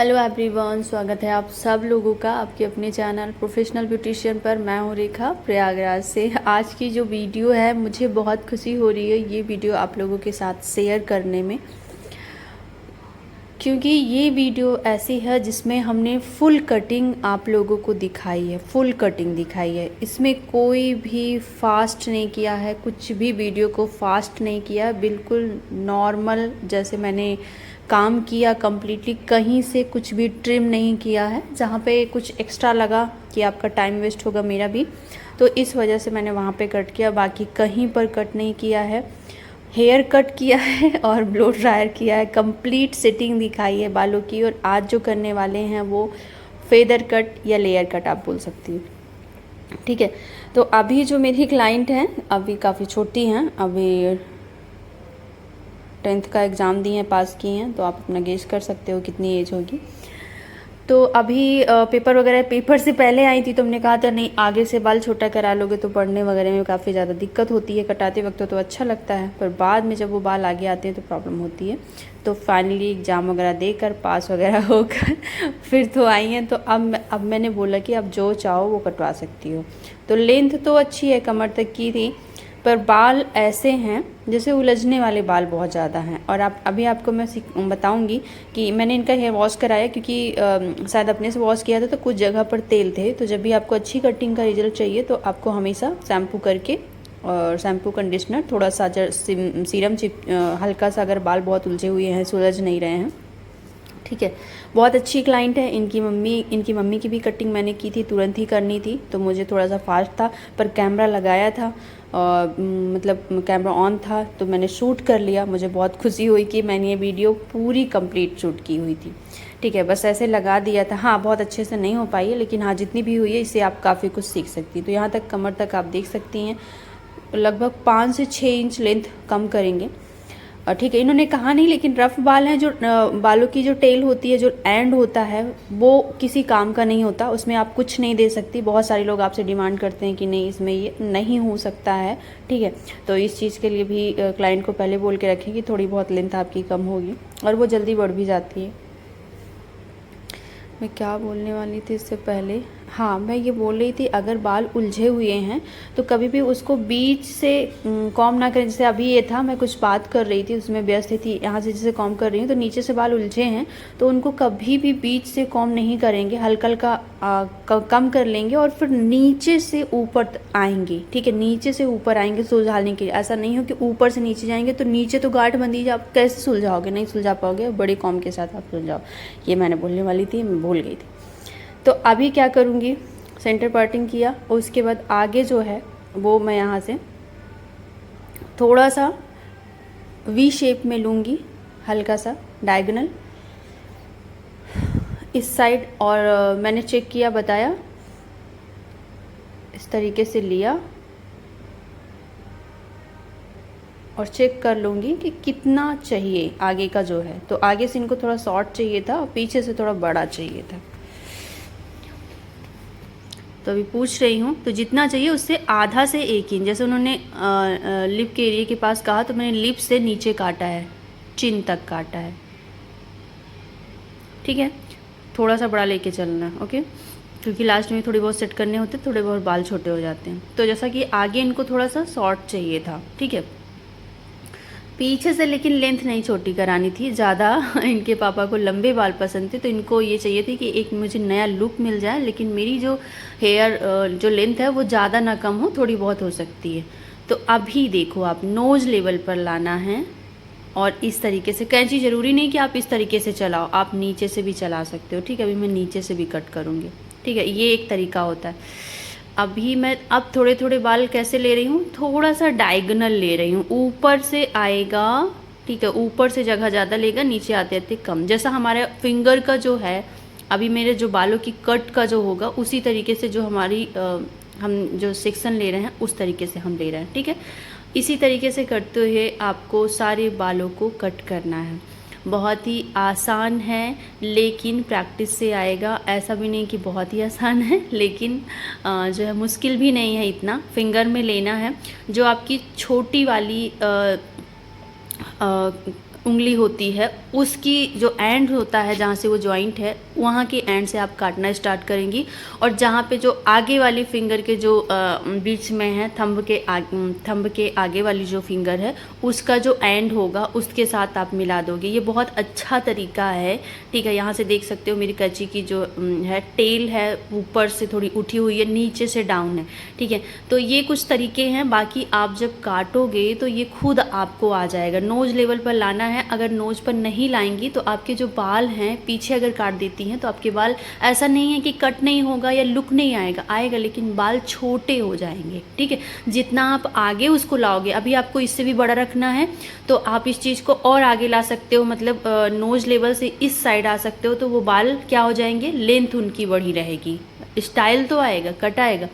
Hello everyone, स्वागत है आप सब लोगों का आपके अपने चैनल प्रोफेशनल ब्यूटिशियन पर। मैं हूँ रेखा प्रयागराज से। आज की जो वीडियो है मुझे बहुत खुशी हो रही है ये वीडियो आप लोगों के साथ शेयर करने में, क्योंकि ये वीडियो ऐसी है जिसमें हमने फुल कटिंग आप लोगों को दिखाई है, फुल कटिंग दिखाई है। इसमें कोई भी फास्ट नहीं किया है, कुछ भी वीडियो को फास्ट नहीं किया, बिल्कुल नॉर्मल जैसे मैंने काम किया कम्प्लीटली, कहीं से कुछ भी ट्रिम नहीं किया है। जहाँ पे कुछ एक्स्ट्रा लगा कि आपका टाइम वेस्ट होगा, मेरा भी, तो इस वजह से मैंने वहाँ पे कट किया, बाकी कहीं पर कट नहीं किया है। हेयर कट किया है और ब्लो ड्रायर किया है, कंप्लीट सेटिंग दिखाई है बालों की। और आज जो करने वाले हैं वो फेदर कट या लेयर कट आप बोल सकती हैं, ठीक है। तो अभी जो मेरी क्लाइंट हैं अभी काफ़ी छोटी हैं, अभी 10th का एग्ज़ाम दिए हैं, पास किए हैं, तो आप अपना गेस कर सकते हो कितनी एज होगी। तो अभी पेपर वगैरह, पेपर से पहले आई थी तो हमने कहा था नहीं आगे से बाल छोटा करा लोगे तो पढ़ने वगैरह में काफ़ी ज़्यादा दिक्कत होती है। कटाते वक्त तो अच्छा लगता है, पर बाद में जब वो बाल आगे आते हैं तो प्रॉब्लम होती है। तो फाइनली एग्ज़ाम वगैरह देकर पास वगैरह होकर फिर तो आई हैं। तो अब मैंने बोला कि अब जो चाहो वो कटवा सकती हो। तो लेंथ तो अच्छी है, कमर तक की थी, पर बाल ऐसे हैं जैसे उलझने वाले बाल बहुत ज़्यादा हैं। और अभी आपको मैं बताऊंगी कि मैंने इनका हेयर वॉश कराया, क्योंकि शायद अपने से वॉश किया था तो कुछ जगह पर तेल थे। तो जब भी आपको अच्छी कटिंग का रिजल्ट चाहिए तो आपको हमेशा शैम्पू करके और शैम्पू कंडीशनर थोड़ा सा सीरम हल्का सा, अगर बाल बहुत उलझे हुए हैं, सुलझ नहीं रहे हैं, ठीक है। बहुत अच्छी क्लाइंट है। इनकी मम्मी की भी कटिंग मैंने की थी, तुरंत ही करनी थी तो मुझे थोड़ा सा फास्ट था, पर कैमरा लगाया था और मतलब कैमरा ऑन था तो मैंने शूट कर लिया। मुझे बहुत खुशी हुई कि मैंने ये वीडियो पूरी कंप्लीट शूट की हुई थी, ठीक है। बस ऐसे लगा दिया था। हाँ, बहुत अच्छे से नहीं हो पाई है, लेकिन हाँ जितनी भी हुई है इससे आप काफ़ी कुछ सीख सकती हैं। तो यहाँ तक कमर तक आप देख सकती हैं, लगभग 5 से 6 इंच लेंथ कम करेंगे, ठीक है। इन्होंने कहा नहीं, लेकिन रफ बाल हैं, जो बालों की जो टेल होती है, जो एंड होता है, वो किसी काम का नहीं होता, उसमें आप कुछ नहीं दे सकती। बहुत सारे लोग आपसे डिमांड करते हैं कि नहीं इसमें ये नहीं हो सकता है, ठीक है। तो इस चीज़ के लिए भी क्लाइंट को पहले बोल के रखें कि थोड़ी बहुत लेंथ आपकी कम होगी, और वो जल्दी बढ़ भी जाती है। मैं क्या बोलने वाली थी इससे पहले, हाँ मैं ये बोल रही थी अगर बाल उलझे हुए हैं तो कभी भी उसको बीच से कॉम ना करें। जैसे अभी ये था, मैं कुछ बात कर रही थी उसमें व्यस्त थी, यहाँ से जैसे कॉम कर रही हूँ तो नीचे से बाल उलझे हैं तो उनको कभी भी बीच से कॉम नहीं करेंगे, हल्का हल्का कम कर लेंगे और फिर नीचे से ऊपर आएंगे, ठीक है। नीचे से ऊपर आएंगे सुलझाने के लिए। ऐसा नहीं हो कि ऊपर से नीचे जाएंगे तो नीचे तो गांठ बंधी, आप कैसे सुलझाओगे, नहीं सुलझा पाओगे। बड़े कॉम के साथ आप सुलझाओ, ये मैंने बोलने वाली थी, मैं भूल गई थी। तो अभी क्या करूँगी, सेंटर पार्टिंग किया, उसके बाद आगे जो है वो मैं यहाँ से थोड़ा सा वी शेप में लूँगी, हल्का सा डायगोनल इस साइड। और मैंने चेक किया, बताया, इस तरीके से लिया और चेक कर लूँगी कि कितना चाहिए आगे का जो है। तो आगे से इनको थोड़ा शॉर्ट चाहिए था और पीछे से थोड़ा बड़ा चाहिए था। तो अभी पूछ रही हूँ, तो जितना चाहिए उससे आधा से 1 इंच, जैसे उन्होंने लिप के एरिया के पास कहा तो मैंने लिप से नीचे काटा है, चिन तक काटा है, ठीक है। थोड़ा सा बड़ा लेके चलना है, ओके, क्योंकि लास्ट में थोड़ी बहुत सेट करने होते, थोड़े बहुत बाल छोटे हो जाते हैं। तो जैसा कि आगे इनको थोड़ा सा शॉर्ट चाहिए था, ठीक है, पीछे से, लेकिन लेंथ नहीं छोटी करानी थी ज़्यादा। इनके पापा को लंबे बाल पसंद थे तो इनको ये चाहिए थी कि एक मुझे नया लुक मिल जाए, लेकिन मेरी जो हेयर जो लेंथ है वो ज़्यादा ना कम हो, थोड़ी बहुत हो सकती है। तो अभी देखो, आप नोज़ लेवल पर लाना है और इस तरीके से, कैंची ज़रूरी नहीं कि आप इस तरीके से चलाओ, आप नीचे से भी चला सकते हो, ठीक है। अभी मैं नीचे से भी कट करूँगी, ठीक है, ये एक तरीका होता है। अभी मैं अब थोड़े थोड़े बाल कैसे ले रही हूँ, थोड़ा सा डायगोनल ले रही हूँ, ऊपर से आएगा, ठीक है, ऊपर से जगह ज़्यादा लेगा, नीचे आते आते कम, जैसा हमारे फिंगर का जो है। अभी मेरे जो बालों की कट का जो होगा उसी तरीके से जो हमारी हम जो सेक्शन ले रहे हैं उस तरीके से हम ले रहे हैं, ठीक है। इसी तरीके से करते हुए आपको सारे बालों को कट करना है। बहुत ही आसान है, लेकिन प्रैक्टिस से आएगा। ऐसा भी नहीं कि बहुत ही आसान है, लेकिन जो है मुश्किल भी नहीं है इतना। फिंगर में लेना है, जो आपकी छोटी वाली उंगली होती है उसकी जो एंड होता है, जहाँ से वो जॉइंट है, वहाँ के एंड से आप काटना स्टार्ट करेंगी। और जहाँ पे जो आगे वाली फिंगर के जो बीच में है, थंब के आगे वाली जो फिंगर है, उसका जो एंड होगा उसके साथ आप मिला दोगे। ये बहुत अच्छा तरीका है, ठीक है। यहाँ से देख सकते हो मेरी कैंची की जो है टेल है ऊपर से थोड़ी उठी हुई है, नीचे से डाउन है, ठीक है। तो ये कुछ तरीके हैं, बाकी आप जब काटोगे तो ये खुद आपको आ जाएगा। नोज लेवल पर लाना है, अगर नोज पर नहीं लाएंगी तो आपके जो बाल हैं पीछे अगर काट देती हैं तो आपके बाल, ऐसा नहीं है कि कट नहीं होगा या लुक नहीं आएगा, लेकिन बाल छोटे हो जाएंगे, ठीक है। जितना आप आगे उसको लाओगे, अभी आपको इससे भी बड़ा रखना है तो आप इस चीज़ को और आगे ला सकते हो, मतलब नोज लेवल से इस साइड आ सकते हो, तो वो बाल क्या हो जाएंगे, लेंथ उनकी बढ़ी रहेगी। स्टाइल तो आएगा, कट आएगा,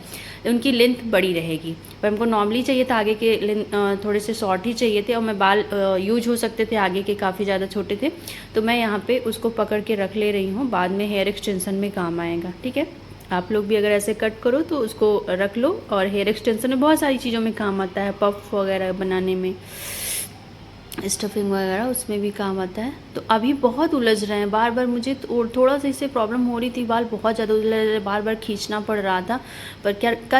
उनकी लेंथ बड़ी रहेगी। पर हमको नॉर्मली चाहिए था आगे के लेंथ थोड़े से शॉर्ट ही चाहिए थे, और मैं बाल यूज हो सकते थे आगे के काफ़ी ज़्यादा छोटे थे, तो मैं यहाँ पे उसको पकड़ के रख ले रही हूँ, बाद में हेयर एक्सटेंशन में काम आएगा, ठीक है। आप लोग भी अगर ऐसे कट करो तो उसको रख लो, और हेयर एक्सटेंशन में बहुत सारी चीज़ों में काम आता है, पफ वगैरह बनाने में, स्टफिंग वगैरह उसमें भी काम आता है। तो अभी बहुत उलझ रहे हैं, बार बार मुझे थोड़ा सा इससे प्रॉब्लम हो रही थी, बाल बहुत ज़्यादा उलझ रहे, बार बार खींचना पड़ रहा था। पर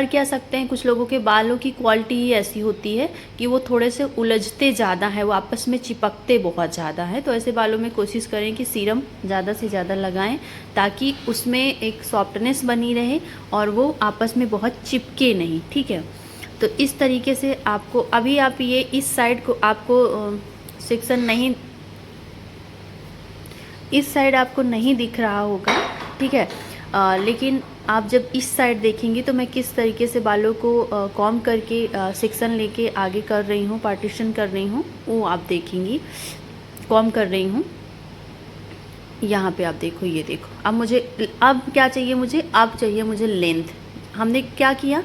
क्या सकते हैं, कुछ लोगों के बालों की क्वालिटी ही ऐसी होती है कि वो थोड़े से उलझते ज़्यादा है, वो आपस में चिपकते बहुत ज़्यादा है। तो ऐसे बालों में कोशिश करें कि सीरम ज़्यादा से ज़्यादा लगाएं, ताकि उसमें एक सॉफ्टनेस बनी रहे और वो आपस में बहुत चिपके नहीं, ठीक है। तो इस तरीके से आपको, अभी आप ये इस साइड को आपको सेक्शन नहीं, इस साइड आपको नहीं दिख रहा होगा, ठीक है। लेकिन आप जब इस साइड देखेंगे तो मैं किस तरीके से बालों को कॉम करके सेक्शन लेके आगे कर रही हूँ, पार्टीशन कर रही हूँ, वो आप देखेंगी। कॉम कर रही हूँ, यहाँ पे आप देखो, ये देखो। अब क्या चाहिए मुझे, अब चाहिए मुझे लेंथ। हमने क्या किया,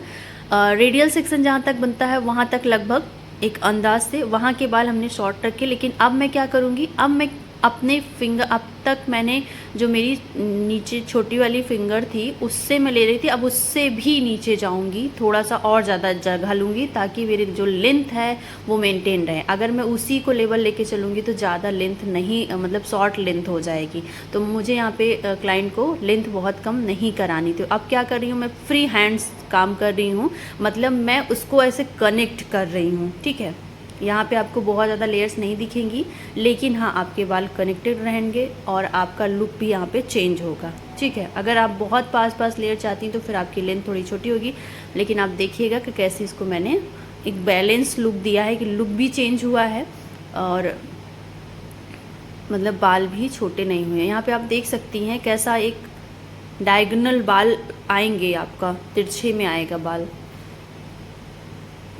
रेडियल सेक्शन जहाँ तक बनता है वहाँ तक लगभग एक अंदाज से वहाँ के बाल हमने शॉर्ट रखे। लेकिन अब मैं क्या करूँगी, अब मैं अपने फिंगर, अब तक मैंने जो मेरी नीचे छोटी वाली फिंगर थी उससे मैं ले रही थी, अब उससे भी नीचे जाऊंगी, थोड़ा सा और ज़्यादा जगह लूँगी, ताकि मेरी जो लेंथ है वो मेंटेन रहे। अगर मैं उसी को लेवल लेके चलूँगी तो ज़्यादा लेंथ नहीं, मतलब शॉर्ट लेंथ हो जाएगी। तो मुझे यहाँ पे क्लाइंट को लेंथ बहुत कम नहीं करानी थी। अब क्या कर रही हूँ, मैं फ्री हैंड्स काम कर रही हूँ, मतलब मैं उसको ऐसे कनेक्ट कर रही हूँ, ठीक है। यहाँ पे आपको बहुत ज़्यादा लेयर्स नहीं दिखेंगी, लेकिन हाँ आपके बाल कनेक्टेड रहेंगे और आपका लुक भी यहाँ पे चेंज होगा, ठीक है। अगर आप बहुत पास लेयर चाहती हैं तो फिर आपकी लेंथ थोड़ी छोटी होगी, लेकिन आप देखिएगा कि कैसे इसको मैंने एक बैलेंस लुक दिया है, कि लुक भी चेंज हुआ है और मतलब बाल भी छोटे नहीं हुए। यहाँ पे आप देख सकती हैं कैसा एक डायगोनल बाल आएंगे, आपका तिरछे में आएगा बाल।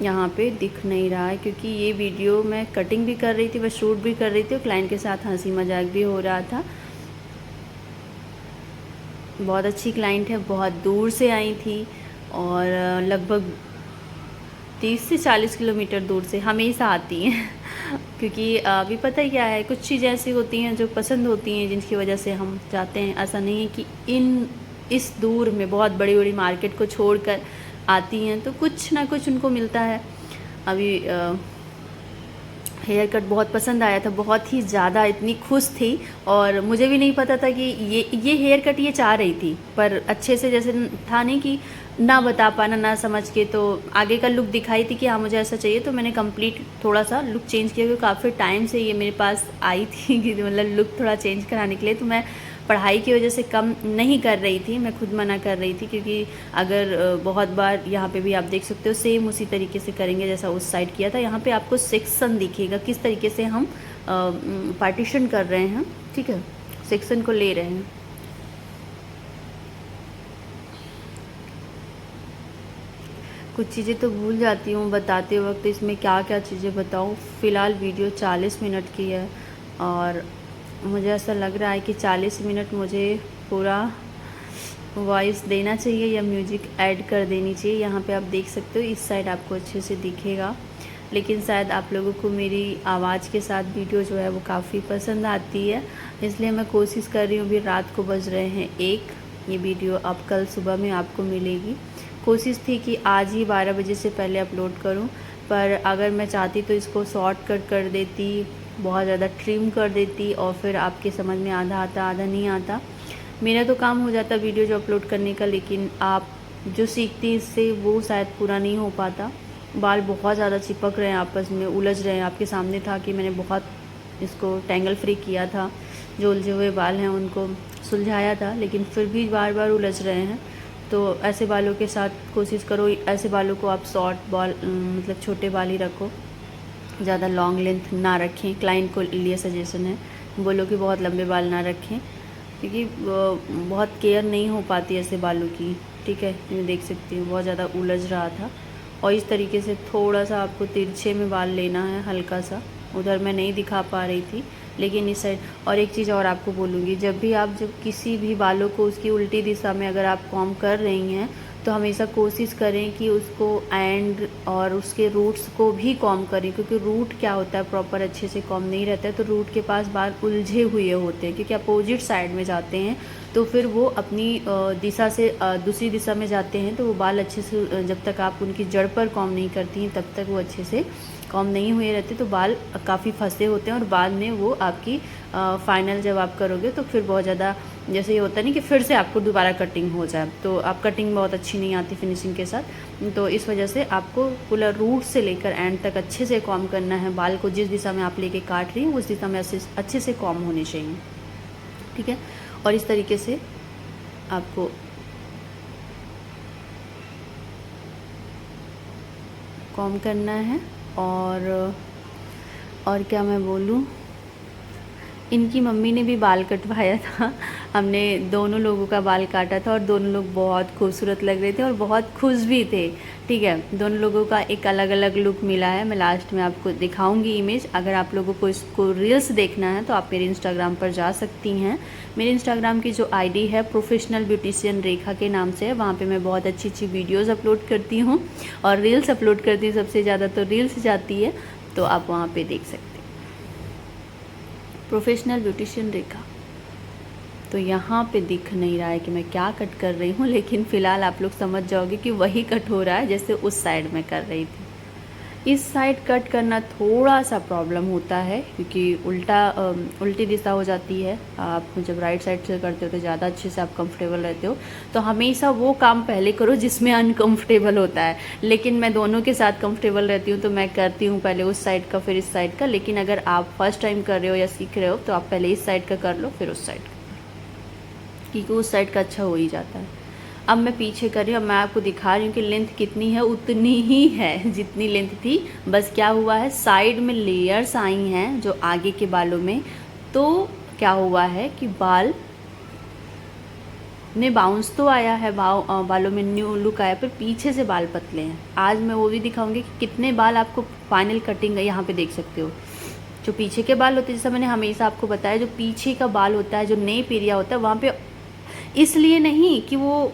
यहाँ पे दिख नहीं रहा है क्योंकि ये वीडियो मैं कटिंग भी कर रही थी, मैं शूट भी कर रही थी और क्लाइंट के साथ हंसी मजाक भी हो रहा था। बहुत अच्छी क्लाइंट है, बहुत दूर से आई थी और लगभग 30 से 40 किलोमीटर दूर से हमेशा आती हैं क्योंकि अभी पता ही क्या है, कुछ चीज़ें ऐसी होती हैं जो पसंद होती हैं जिनकी वजह से हम जाते हैं। ऐसा नहीं है कि इस दूर में बहुत बड़ी बड़ी मार्केट को छोड़कर आती हैं, तो कुछ ना कुछ उनको मिलता है। अभी हेयर कट बहुत पसंद आया था, बहुत ही ज़्यादा, इतनी खुश थी और मुझे भी नहीं पता था कि ये हेयर कट ये चाह रही थी, पर अच्छे से जैसे था नहीं कि ना बता पाना ना समझ के, तो आगे का लुक दिखाई थी कि हाँ मुझे ऐसा चाहिए, तो मैंने कंप्लीट थोड़ा सा लुक चेंज किया क्योंकि काफ़ी टाइम से ये मेरे पास आई थी कि मतलब लुक थोड़ा चेंज कराने के लिए। तो मैं पढ़ाई की वजह से कम नहीं कर रही थी, मैं खुद मना कर रही थी, क्योंकि अगर बहुत बार यहाँ पे भी आप देख सकते हो सेम उसी तरीके से करेंगे जैसा उस साइड किया था। यहाँ पे आपको सेक्शन दिखेगा किस तरीके से हम पार्टीशन कर रहे हैं, ठीक है, सेक्शन को ले रहे हैं। कुछ चीज़ें तो भूल जाती हूँ बताते वक्त, इसमें क्या क्या चीज़ें बताऊँ। फ़िलहाल वीडियो 40 मिनट की है और मुझे ऐसा लग रहा है कि 40 मिनट मुझे पूरा वॉइस देना चाहिए या म्यूजिक ऐड कर देनी चाहिए। यहाँ पे आप देख सकते हो, इस साइड आपको अच्छे से दिखेगा, लेकिन शायद आप लोगों को मेरी आवाज़ के साथ वीडियो जो है वो काफ़ी पसंद आती है, इसलिए मैं कोशिश कर रही हूँ। अभी रात को बज रहे हैं 1, ये वीडियो अब कल सुबह में आपको मिलेगी। कोशिश थी कि आज ही 12 बजे से पहले अपलोड करूँ, पर अगर मैं चाहती तो इसको शॉर्ट कट कर देती बहुत ज़्यादा ट्रिम कर देती और फिर आपके समझ में आधा आता आधा नहीं आता। मेरा तो काम हो जाता वीडियो जो अपलोड करने का, लेकिन आप जो सीखती हैं इससे वो शायद पूरा नहीं हो पाता। बाल बहुत ज़्यादा चिपक रहे हैं, आपस में उलझ रहे हैं। आपके सामने था कि मैंने बहुत इसको टैंगल फ्री किया था, जो उलझे हुए बाल हैं उनको सुलझाया था, लेकिन फिर भी बार बार उलझ रहे हैं। तो ऐसे बालों के साथ कोशिश करो, ऐसे बालों को आप शॉर्ट बाल मतलब छोटे बाल ही रखो, ज़्यादा लॉन्ग लेंथ ना रखें। क्लाइंट को लिए सजेशन है, बोलो कि बहुत लंबे बाल ना रखें, क्योंकि बहुत केयर नहीं हो पाती ऐसे बालों की। ठीक है, मैं देख सकती हूँ बहुत ज़्यादा उलझ रहा था। और इस तरीके से थोड़ा सा आपको तिरछे में बाल लेना है, हल्का सा। उधर मैं नहीं दिखा पा रही थी, लेकिन इस साइड। और एक चीज़ और आपको बोलूँगी, जब किसी भी बालों को उसकी उल्टी दिशा में अगर आप कॉम कर रही हैं, तो हमेशा कोशिश करें कि उसको एंड और उसके रूट्स को भी कॉम करें, क्योंकि रूट क्या होता है, प्रॉपर अच्छे से कॉम नहीं रहता है, तो रूट के पास बाल उलझे हुए होते हैं, क्योंकि अपोजिट साइड में जाते हैं। तो फिर वो अपनी दिशा से दूसरी दिशा में जाते हैं, तो वो बाल अच्छे से, जब तक आप उनकी जड़ पर कॉम नहीं करती हैं तब तक वो अच्छे से कॉम नहीं हुए रहते, तो बाल काफ़ी फंसे होते हैं। और बाद में वो आपकी फाइनल जब आप करोगे तो फिर बहुत ज़्यादा, जैसे ये होता नहीं कि फिर से आपको दोबारा कटिंग हो जाए, तो आप कटिंग बहुत अच्छी नहीं आती फिनिशिंग के साथ। तो इस वजह से आपको पूरा रूट से लेकर एंड तक अच्छे से कॉम करना है। बाल को जिस दिशा में आप लेके काट रही हैं उस दिशा में अच्छे से कॉम होने चाहिए। ठीक है, और इस तरीके से आपको कॉम करना है। और क्या मैं बोलूँ, इनकी मम्मी ने भी बाल कटवाया था। हमने दोनों लोगों का बाल काटा था और दोनों लोग बहुत खूबसूरत लग रहे थे और बहुत खुश भी थे। ठीक है, दोनों लोगों का एक अलग अलग लुक मिला है। मैं लास्ट में आपको दिखाऊंगी इमेज। अगर आप लोगों को इसको रील्स देखना है तो आप मेरे इंस्टाग्राम पर जा सकती हैं। मेरे इंस्टाग्राम की जो आईडी है प्रोफेशनल ब्यूटिशियन रेखा के नाम से है। वहाँ पे मैं बहुत अच्छी अच्छी वीडियोज़ अपलोड करती हूँ और रील्स अपलोड करती हूँ। सबसे ज़्यादा तो रील्स जाती है, तो आप वहाँ पर देख सकते हैं, प्रोफेशनल ब्यूटिशियन रेखा। तो यहाँ पे दिख नहीं रहा है कि मैं क्या कट कर रही हूँ, लेकिन फ़िलहाल आप लोग समझ जाओगे कि वही कट हो रहा है जैसे उस साइड में कर रही थी। इस साइड कट करना थोड़ा सा प्रॉब्लम होता है, क्योंकि उल्टी दिशा हो जाती है। आप जब राइट साइड से करते हो तो ज़्यादा अच्छे से आप कंफर्टेबल रहते हो। तो हमेशा वो काम पहले करो जिसमें अनकंफर्टेबल होता है, लेकिन मैं दोनों के साथ कंफर्टेबल रहती हूँ, तो मैं करती हूँ पहले उस साइड का फिर इस साइड का। लेकिन अगर आप फर्स्ट टाइम कर रहे हो या सीख रहे हो तो आप पहले इस साइड का कर लो फिर उस साइड का, क्योंकि उस साइड का अच्छा हो ही जाता है। अब मैं पीछे कर रही हूँ, अब मैं आपको दिखा रही हूँ कि लेंथ कितनी है, उतनी ही है जितनी लेंथ थी। बस क्या हुआ है, साइड में लेयर्स आई हैं जो आगे के बालों में, तो क्या हुआ है कि बाल में बाउंस तो आया है, बालों में न्यू लुक आया, पर पीछे से बाल पतले हैं। आज मैं वो भी दिखाऊंगी कि कितने बाल आपको फाइनल कटिंग है। यहाँ पे देख सकते हो जो पीछे के बाल होते हैं, जैसा मैंने हमेशा आपको बताया, जो पीछे का बाल होता है, जो नेप एरिया होता है, वहाँ पे इसलिए नहीं कि वो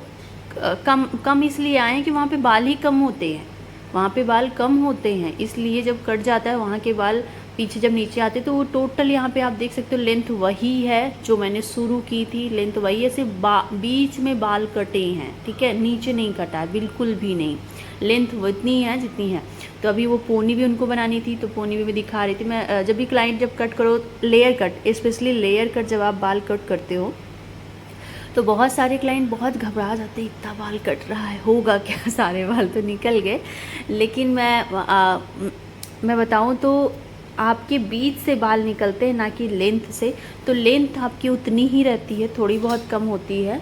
कम इसलिए आए हैं कि वहाँ पे बाल ही कम होते हैं, वहाँ पे बाल कम होते हैं, इसलिए जब कट जाता है वहाँ के बाल पीछे जब नीचे आते तो वो टोटल यहाँ पे आप देख सकते हो लेंथ वही है जो मैंने शुरू की थी, लेंथ वही है, सिर्फ बीच में बाल कटे हैं। ठीक है, नीचे नहीं कटा है बिल्कुल भी नहीं, लेंथ उतनी है जितनी है। तो अभी वो पोनी भी उनको बनानी थी, तो पोनी भी मैं दिखा रही थी। मैं जब भी क्लाइंट जब कट करो, layer cut, specially layer cut जब आप बाल कट करते हो तो बहुत सारे क्लाइंट बहुत घबरा जाते हैं, इतना बाल कट रहा है, होगा क्या, सारे बाल तो निकल गए। लेकिन मैं बताऊं तो आपके बीच से बाल निकलते हैं, ना कि लेंथ से। तो लेंथ आपकी उतनी ही रहती है, थोड़ी बहुत कम होती है,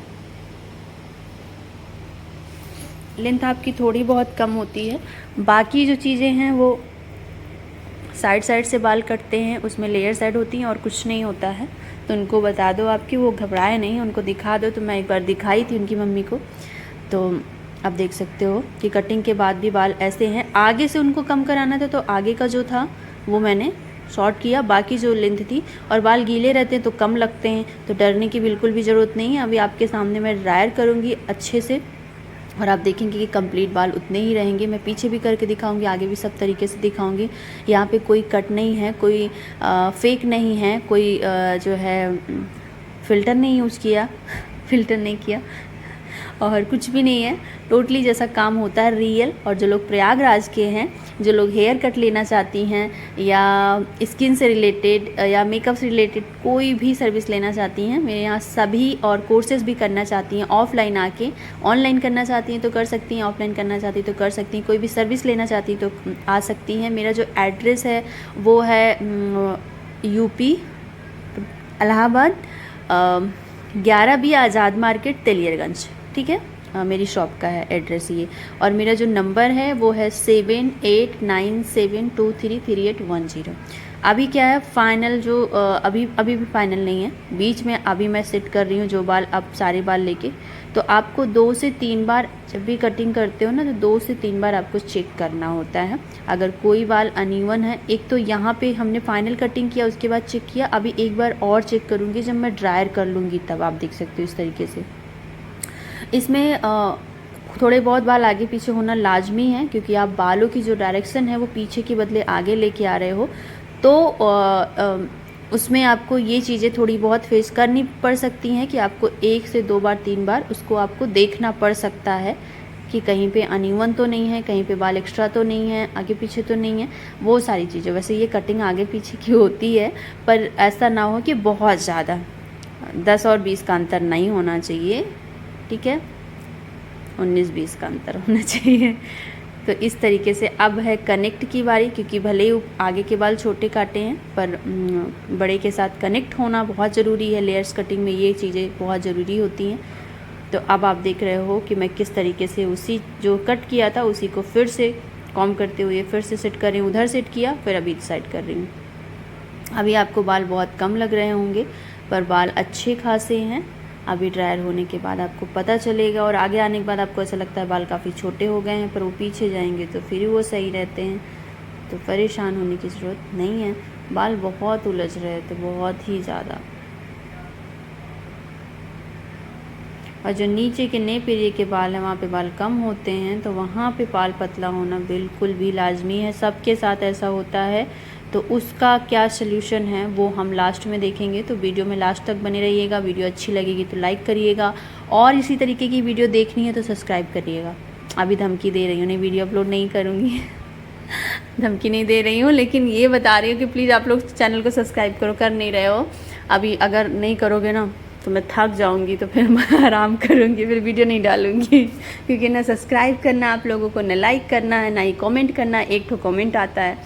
लेंथ आपकी थोड़ी बहुत कम होती है। बाकी जो चीज़ें हैं वो साइड साइड से बाल कटते हैं, उसमें लेयर साइड होती हैं और कुछ नहीं होता है। तो उनको बता दो आपकी, वो घबराए नहीं, उनको दिखा दो। तो मैं एक बार दिखाई थी उनकी मम्मी को, तो अब देख सकते हो कि कटिंग के बाद भी बाल ऐसे हैं। आगे से उनको कम कराना था तो आगे का जो था वो मैंने शॉर्ट किया, बाकी जो लेंथ थी, और बाल गीले रहते हैं तो कम लगते हैं, तो डरने की बिल्कुल भी ज़रूरत नहीं है। अभी आपके सामने मैं ड्रायर करूँगी अच्छे से और आप देखेंगे कि कंप्लीट बाल उतने ही रहेंगे। मैं पीछे भी करके दिखाऊंगी, आगे भी सब तरीके से दिखाऊंगी। यहाँ पे कोई कट नहीं है, कोई फेक नहीं है, कोई जो है फ़िल्टर नहीं यूज़ किया फ़िल्टर नहीं किया। और कुछ भी नहीं है, टोटली जैसा काम होता है रियल। और जो लोग प्रयागराज के हैं, जो लोग हेयर कट लेना चाहती हैं या स्किन से रिलेटेड या मेकअप से रिलेटेड कोई भी सर्विस लेना चाहती हैं मेरे यहाँ सभी, और कोर्सेज भी करना चाहती हैं ऑफलाइन आके, ऑनलाइन करना चाहती हैं तो कर सकती हैं, ऑफलाइन करना चाहती तो कर सकती हैं, कोई भी सर्विस लेना चाहती तो आ सकती हैं। मेरा जो एड्रेस है वो है यूपी इलाहाबाद 11B आज़ाद मार्केट तेलियरगंज, ठीक है। मेरी शॉप का है एड्रेस ये। और मेरा जो नंबर है वो है 7897233810। अभी क्या है फाइनल जो अभी भी फाइनल नहीं है, बीच में अभी मैं सेट कर रही हूँ जो बाल, अब सारे बाल लेके। तो आपको 2 से 3 बार जब भी कटिंग करते हो ना, तो 2 से 3 बार आपको चेक करना होता है। अगर कोई बाल अनइवन है, एक तो यहाँ पे हमने फाइनल कटिंग किया, उसके बाद चेक किया, अभी एक बार और चेक करूँगी जब मैं ड्रायर कर लूँगी, तब आप देख सकते हो इस तरीके से। इसमें थोड़े बहुत बाल आगे पीछे होना लाजमी है, क्योंकि आप बालों की जो डायरेक्शन है वो पीछे के बदले आगे लेके आ रहे हो, तो उसमें आपको ये चीज़ें थोड़ी बहुत फेस करनी पड़ सकती हैं कि आपको 1 से 2 बार 3 बार उसको आपको देखना पड़ सकता है कि कहीं पे अनइवन तो नहीं है, कहीं पे बाल एक्स्ट्रा तो नहीं है, आगे पीछे तो नहीं है, वो सारी चीज़ें। वैसे ये कटिंग आगे पीछे की होती है, पर ऐसा ना हो कि बहुत ज़्यादा 10 और 20 का अंतर नहीं होना चाहिए, ठीक है, 19-20 का अंतर होना चाहिए। तो इस तरीके से अब है कनेक्ट की बारी, क्योंकि भले ही आगे के बाल छोटे काटे हैं पर बड़े के साथ कनेक्ट होना बहुत ज़रूरी है। लेयर्स कटिंग में ये चीज़ें बहुत ज़रूरी होती हैं। तो अब आप देख रहे हो कि मैं किस तरीके से उसी जो कट किया था उसी को फिर से कॉम्ब करते हुए फिर से सेट कर रही हूँ। उधर सेट किया, फिर अभी साइड कर रही हूँ। अभी आपको बाल बहुत कम लग रहे होंगे, पर बाल अच्छे खासे हैं। अभी ड्रायर होने के बाद आपको पता चलेगा, और आगे आने के बाद आपको ऐसा लगता है बाल काफ़ी छोटे हो गए हैं, पर वो पीछे जाएंगे तो फिर वो सही रहते हैं। तो परेशान होने की ज़रूरत नहीं है। बाल बहुत उलझ रहे थे, बहुत ही ज़्यादा। और जो नीचे के नेप एरिया के बाल हैं वहाँ पे बाल कम होते हैं, तो वहाँ पे बाल पतला होना बिल्कुल भी लाजमी है। सबके साथ ऐसा होता है। तो उसका क्या सल्यूशन है वो हम लास्ट में देखेंगे, तो वीडियो में लास्ट तक बने रहिएगा। वीडियो अच्छी लगेगी तो लाइक करिएगा, और इसी तरीके की वीडियो देखनी है तो सब्सक्राइब करिएगा। अभी धमकी दे रही हूँ, नहीं वीडियो अपलोड नहीं करूँगी धमकी नहीं दे रही हूँ, लेकिन ये बता रही हूँ कि प्लीज़ आप लोग चैनल को सब्सक्राइब करो। कर नहीं रहे हो अभी, अगर नहीं करोगे ना तो मैं थक जाऊंगी, तो फिर मैं आराम करूंगी, फिर वीडियो नहीं डालूंगी। क्योंकि ना सब्सक्राइब करना आप लोगों को, ना लाइक करना है, ना ही कमेंट करना। एक तो कमेंट आता है,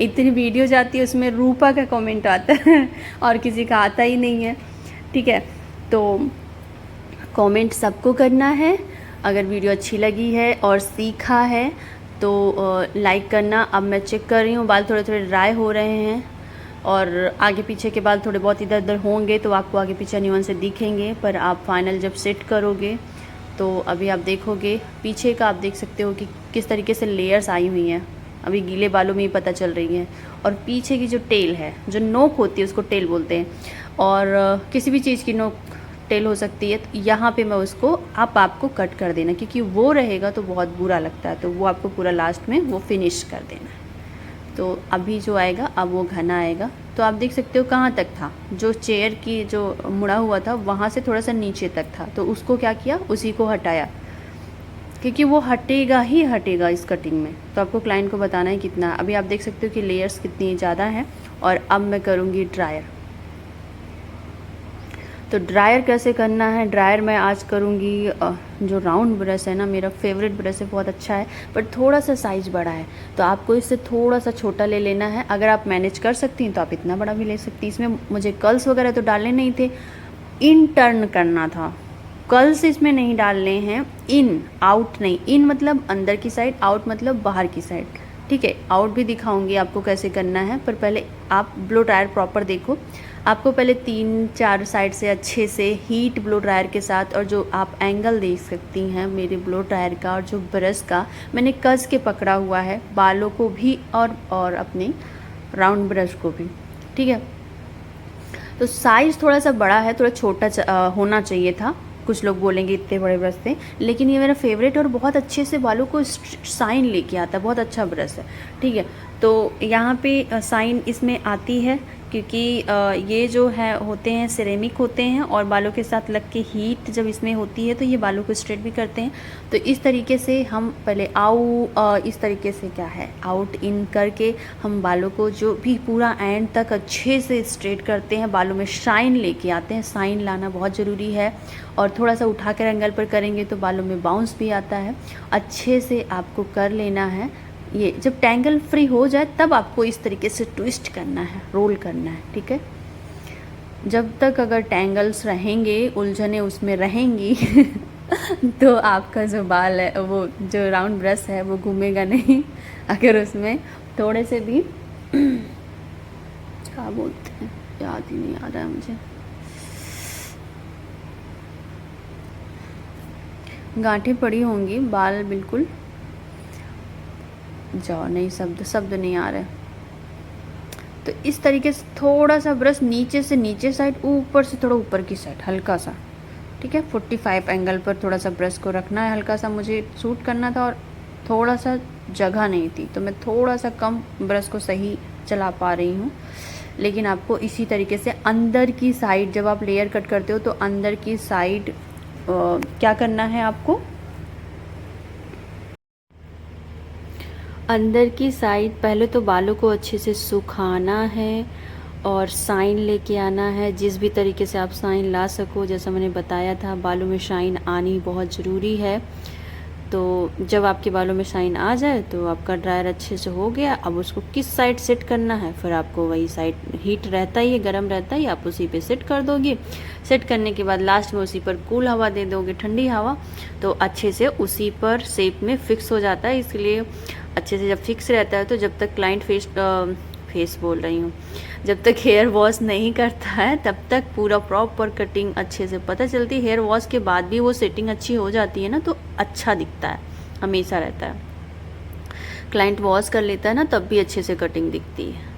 इतनी वीडियो जाती है उसमें रूपा का कमेंट आता है और किसी का आता ही नहीं है, ठीक है। तो कमेंट सबको करना है। अगर वीडियो अच्छी लगी है और सीखा है तो लाइक करना। अब मैं चेक कर रही हूँ, बाल थोड़े थोड़े ड्राई हो रहे हैं, और आगे पीछे के बाल थोड़े बहुत इधर उधर होंगे तो आपको आगे पीछे अनइवन से दिखेंगे, पर आप फाइनल जब सेट करोगे तो अभी आप देखोगे पीछे का, आप देख सकते हो कि किस तरीके से लेयर्स आई हुई हैं। अभी गीले बालों में ही पता चल रही है। और पीछे की जो टेल है, जो नोक होती है उसको टेल बोलते हैं, और किसी भी चीज़ की नोक टेल हो सकती है। तो यहाँ पे मैं उसको आपको कट कर देना, क्योंकि वो रहेगा तो बहुत बुरा लगता है, तो वो आपको पूरा लास्ट में वो फिनिश कर देना है। तो अभी जो आएगा अब वो घना आएगा। तो आप देख सकते हो कहाँ तक था, जो चेयर की जो मुड़ा हुआ था वहाँ से थोड़ा सा नीचे तक था, तो उसको क्या किया, उसी को हटाया, क्योंकि वो हटेगा ही हटेगा इस कटिंग में। तो आपको क्लाइंट को बताना है कितना। अभी आप देख सकते हो कि लेयर्स कितनी ज़्यादा हैं। और अब मैं करूँगी ड्रायर। तो ड्रायर कैसे करना है, ड्रायर मैं आज करूँगी जो राउंड ब्रश है ना, मेरा फेवरेट ब्रश है, बहुत अच्छा है, पर थोड़ा सा साइज़ बड़ा है, तो आपको इससे थोड़ा सा छोटा ले लेना है। अगर आप मैनेज कर सकती हैं तो आप इतना बड़ा भी ले सकती हैं। इसमें मुझे कर्ल्स वगैरह तो डालने नहीं थे, इन टर्न करना था। कर्ल्स इसमें नहीं डालने हैं, इन आउट नहीं। इन मतलब अंदर की साइड, आउट मतलब बाहर की साइड, ठीक है। आउट भी दिखाऊंगी आपको कैसे करना है, पर पहले आप ब्लो ड्रायर प्रॉपर देखो। आपको पहले 3-4 साइड से अच्छे से हीट ब्लो ड्रायर के साथ, और जो आप एंगल देख सकती हैं मेरे ब्लो ड्रायर का और जो ब्रश का, मैंने कस के पकड़ा हुआ है, बालों को भी और अपने राउंड ब्रश को भी, ठीक है। तो साइज़ थोड़ा सा बड़ा है, थोड़ा छोटा होना चाहिए था। कुछ लोग बोलेंगे इतने बड़े ब्रश थे, लेकिन ये मेरा फेवरेट और बहुत अच्छे से बालों को साइन लेके आता है, बहुत अच्छा ब्रश है, ठीक है। तो यहाँ पे साइन इसमें आती है, क्योंकि ये जो है होते हैं सिरेमिक होते हैं और बालों के साथ लग के हीट जब इसमें होती है तो ये बालों को स्ट्रेट भी करते हैं। तो इस तरीके से हम पहले इस तरीके से क्या है आउट इन करके हम बालों को जो भी पूरा एंड तक अच्छे से स्ट्रेट करते हैं, बालों में शाइन लेके आते हैं। शाइन लाना बहुत ज़रूरी है और थोड़ा सा उठा कर एंगल पर करेंगे तो बालों में बाउंस भी आता है। अच्छे से आपको कर लेना है। ये जब टैंगल फ्री हो जाए तब आपको इस तरीके से ट्विस्ट करना है, रोल करना है, ठीक है। जब तक अगर टैंगल्स रहेंगे, उलझने उसमें रहेंगी तो आपका जो बाल है, वो जो राउंड ब्रश है वो घूमेगा नहीं। अगर उसमें थोड़े से भी क्या बोलते हैं, याद ही नहीं आ रहा है मुझे, गांठें पड़ी होंगी, बाल बिल्कुल जाओ नहीं, शब्द नहीं आ रहे। तो इस तरीके से थोड़ा सा ब्रश नीचे से नीचे साइड, ऊपर से थोड़ा ऊपर की साइड, हल्का सा, ठीक है। 45 एंगल पर थोड़ा सा ब्रश को रखना है, हल्का सा मुझे शूट करना था और थोड़ा सा जगह नहीं थी तो मैं थोड़ा सा कम ब्रश को सही चला पा रही हूँ। लेकिन आपको इसी तरीके से अंदर की साइड, जब आप लेयर कट करते हो तो अंदर की साइड क्या करना है आपको, अंदर की साइड पहले तो बालों को अच्छे से सुखाना है और शाइन लेके आना है। जिस भी तरीके से आप शाइन ला सको, जैसा मैंने बताया था बालों में शाइन आनी बहुत ज़रूरी है। तो जब आपके बालों में शाइन आ जाए तो आपका ड्रायर अच्छे से हो गया। अब उसको किस साइड सेट करना है, फिर आपको वही साइड, हीट रहता ही है, गर्म रहता ही, आप उसी पे सेट कर दोगे। सेट करने के बाद लास्ट में उसी पर कूल हवा दे दोगे, ठंडी हवा, तो अच्छे से उसी पर शेप में फिक्स हो जाता है। इसलिए अच्छे से जब फिक्स रहता है तो जब तक क्लाइंट फेस बोल रही हूँ, जब तक हेयर वॉश नहीं करता है तब तक पूरा प्रॉपर कटिंग अच्छे से पता चलती है। हेयर वॉश के बाद भी वो सेटिंग अच्छी हो जाती है ना, तो अच्छा दिखता है, हमेशा रहता है। क्लाइंट वॉश कर लेता है ना तब भी अच्छे से कटिंग दिखती है।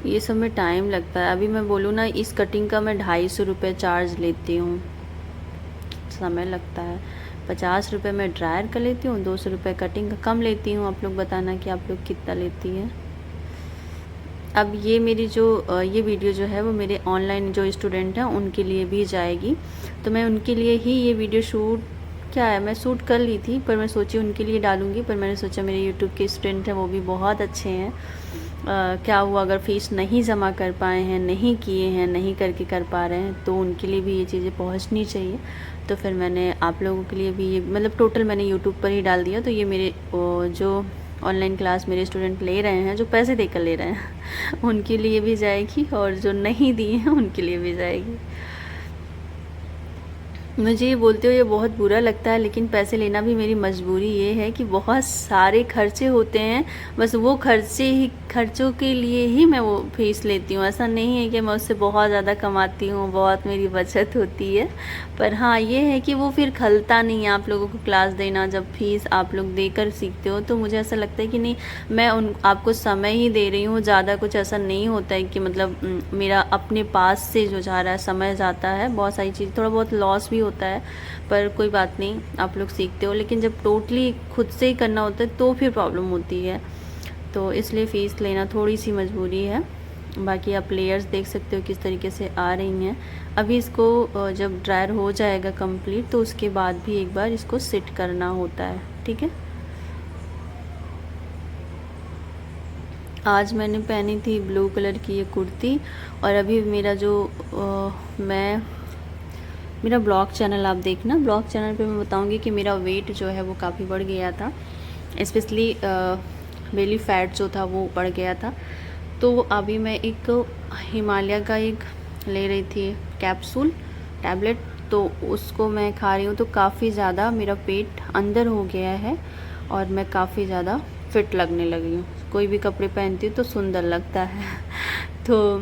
ये सब में टाइम लगता है। अभी मैं बोलूँ ना, इस कटिंग का मैं 250 रुपये चार्ज लेती हूँ, समय लगता है। 50 रुपये मैं ड्रायर का लेती हूँ, 200 रुपये कटिंग का। कम लेती हूँ, आप लोग बताना कि आप लोग कितना लेती है। अब ये मेरी जो ये वीडियो जो है वो मेरे ऑनलाइन जो स्टूडेंट हैं उनके लिए भी जाएगी, तो मैं उनके लिए ही ये वीडियो मैं शूट कर ली थी, पर मैं सोची उनके लिए डालूँगी। पर मैंने सोचा मेरे यूट्यूब के स्टूडेंट हैं, वो भी बहुत अच्छे हैं, क्या हुआ अगर फीस नहीं जमा कर पाए हैं, नहीं किए हैं, नहीं करके कर पा रहे हैं, तो उनके लिए भी ये चीज़ें पहुंचनी चाहिए। तो फिर मैंने आप लोगों के लिए भी ये मतलब टोटल मैंने यूट्यूब पर ही डाल दिया। तो ये मेरे जो ऑनलाइन क्लास मेरे स्टूडेंट ले रहे हैं, जो पैसे देकर ले रहे हैं उनके लिए भी जाएगी, और जो नहीं दिए हैं उनके लिए भी जाएगी। मुझे ये बोलते हुए बहुत बुरा लगता है, लेकिन पैसे लेना भी मेरी मजबूरी ये है कि बहुत सारे खर्चे होते हैं, बस वो खर्चों के लिए ही मैं वो फीस लेती हूँ। ऐसा नहीं है कि मैं उससे बहुत ज़्यादा कमाती हूँ, बहुत मेरी बचत होती है। पर हाँ ये है कि वो फिर खलता नहीं है आप लोगों को क्लास देना। जब फीस आप लोग देकर सीखते हो तो मुझे ऐसा लगता है कि नहीं, मैं आपको समय ही दे रही हूँ, ज़्यादा कुछ ऐसा नहीं होता है कि मतलब मेरा अपने पास से जो जा रहा है समय जाता है। बहुत सारी चीज़, थोड़ा बहुत लॉस भी होता है, पर कोई बात नहीं, आप लोग सीखते हो। लेकिन जब टोटली खुद से ही करना होता है तो फिर प्रॉब्लम होती है, तो इसलिए फ़ीस लेना थोड़ी सी मजबूरी है। बाकी आप लेयर्स देख सकते हो किस तरीके से आ रही हैं। अभी इसको जब ड्रायर हो जाएगा कंप्लीट तो उसके बाद भी एक बार इसको सेट करना होता है, ठीक है। आज मैंने पहनी थी ब्लू कलर की ये कुर्ती, और अभी मेरा जो मेरा ब्लॉग चैनल आप देखना, ब्लॉग चैनल पे मैं बताऊंगी कि मेरा वेट जो है वो काफ़ी बढ़ गया था, स्पेशली बेली फैट जो था वो बढ़ गया था। तो अभी मैं एक हिमालय का एक ले रही थी कैप्सूल टैबलेट, तो उसको मैं खा रही हूँ, तो काफ़ी ज़्यादा मेरा पेट अंदर हो गया है और मैं काफ़ी ज़्यादा फिट लगने लगी हूँ। कोई भी कपड़े पहनती हूँ तो सुंदर लगता है। तो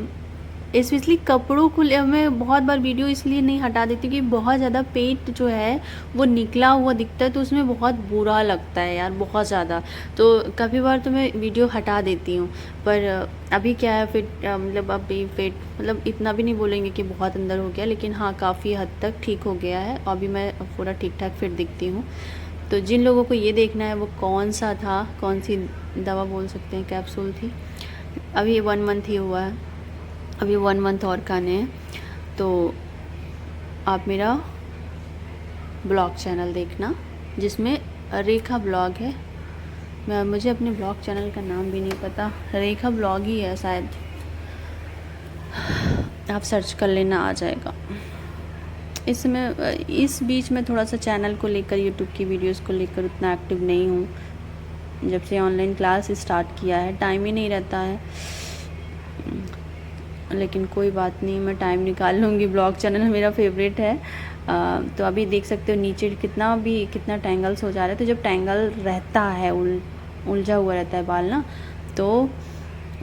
स्पेशली कपड़ों को मैं बहुत बार वीडियो इसलिए नहीं हटा देती कि बहुत ज़्यादा पेट जो है वो निकला हुआ दिखता है, तो उसमें बहुत बुरा लगता है यार, बहुत ज़्यादा। तो काफ़ी बार तो मैं वीडियो हटा देती हूँ। पर अभी क्या है, फिट मतलब अभी फिट मतलब इतना भी नहीं बोलेंगे कि बहुत अंदर हो गया, लेकिन हाँ काफ़ी हद तक ठीक हो गया है। अभी मैं पूरा ठीक ठाक फिट दिखती हूँ। तो जिन लोगों को ये देखना है वो कौन सा था, कौन सी दवा बोल सकते हैं, कैप्सूल थी, अभी 1 मंथ ही हुआ है, अभी 1 मंथ और खाने हैं। तो आप मेरा ब्लॉग चैनल देखना जिसमें रेखा ब्लॉग है। मुझे अपने ब्लॉग चैनल का नाम भी नहीं पता, रेखा ब्लॉग ही है शायद, आप सर्च कर लेना, आ जाएगा। इस बीच में थोड़ा सा चैनल को लेकर, यूट्यूब की वीडियोस को लेकर उतना एक्टिव नहीं हूँ। जब से ऑनलाइन क्लास स्टार्ट किया है टाइम ही नहीं रहता है, लेकिन कोई बात नहीं, मैं टाइम निकाल लूँगी। ब्लॉग चैनल मेरा फेवरेट है। तो अभी देख सकते हो नीचे कितना टैंगल्स हो जा रहा है। तो जब टैंगल रहता है, उलझा हुआ रहता है बाल ना, तो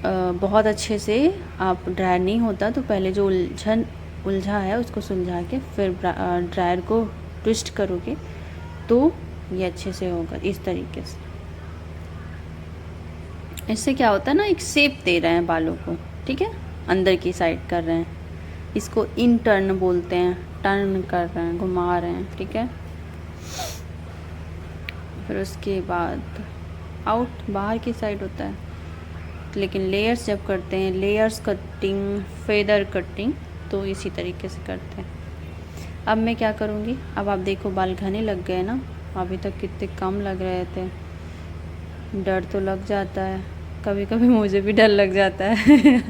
बहुत अच्छे से आप ड्रायर नहीं होता। तो पहले जो उलझा है उसको सुलझा के फिर ड्रायर को ट्विस्ट करोगे तो ये अच्छे से होगा। इस तरीके से, इससे क्या होता है ना, एक शेप दे रहे हैं बालों को, ठीक है, अंदर की साइड कर रहे हैं, इसको इन टर्न बोलते हैं, टर्न कर रहे हैं, घुमा रहे हैं, ठीक है। फिर उसके बाद आउट बाहर की साइड होता है। लेकिन लेयर्स जब करते हैं, लेयर्स कटिंग, फेदर कटिंग, तो इसी तरीके से करते हैं। अब मैं क्या करूँगी, अब आप देखो बाल घने लग गए ना, अभी तक कितने कम लग रहे थे। डर तो लग जाता है, कभी कभी मुझे भी डर लग जाता है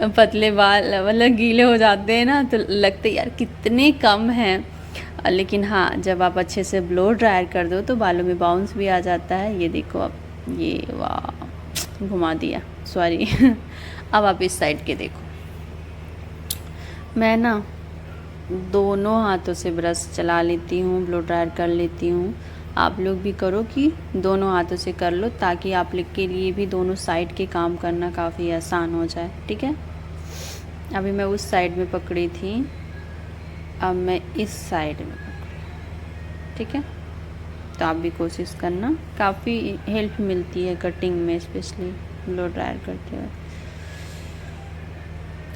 पतले बाल मतलब गीले हो जाते हैं ना, तो लगते यार कितने कम हैं। लेकिन हाँ, जब आप अच्छे से ब्लो ड्रायर कर दो तो बालों में बाउंस भी आ जाता है। ये देखो अब, ये वाह, घुमा दिया, सॉरी अब आप इस साइड के देखो। मैं ना दोनों हाथों से ब्रश चला लेती हूँ, ब्लो ड्रायर कर लेती हूँ। आप लोग भी करो कि दोनों हाथों से कर लो, ताकि आप लोग के लिए भी दोनों साइड के काम करना काफ़ी आसान हो जाए, ठीक है। अभी मैं उस साइड में पकड़ी थी, अब मैं इस साइड में पकड़ी, ठीक है। तो आप भी कोशिश करना, काफ़ी हेल्प मिलती है कटिंग में, स्पेशली ब्लो ड्रायर करते हुए।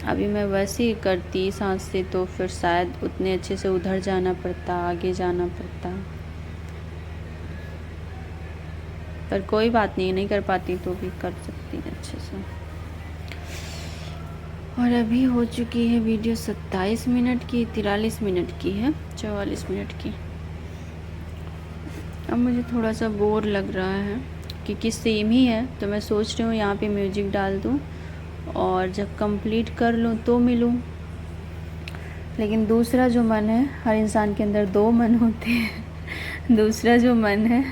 अभी मैं वैसे ही करती सांस से, तो फिर शायद उतने अच्छे से उधर जाना पड़ता, आगे जाना पड़ता, पर कोई बात नहीं कर पाती तो भी कर सकती है अच्छे से। और अभी हो चुकी है वीडियो 27 मिनट की, 43 मिनट की है, 44 मिनट की। अब मुझे थोड़ा सा बोर लग रहा है क्योंकि सेम ही है, तो मैं सोच रही हूँ यहाँ पे म्यूजिक डाल दूँ और जब कंप्लीट कर लूँ तो मिलूँ। लेकिन दूसरा जो मन है, हर इंसान के अंदर 2 मन होते हैं दूसरा जो मन है,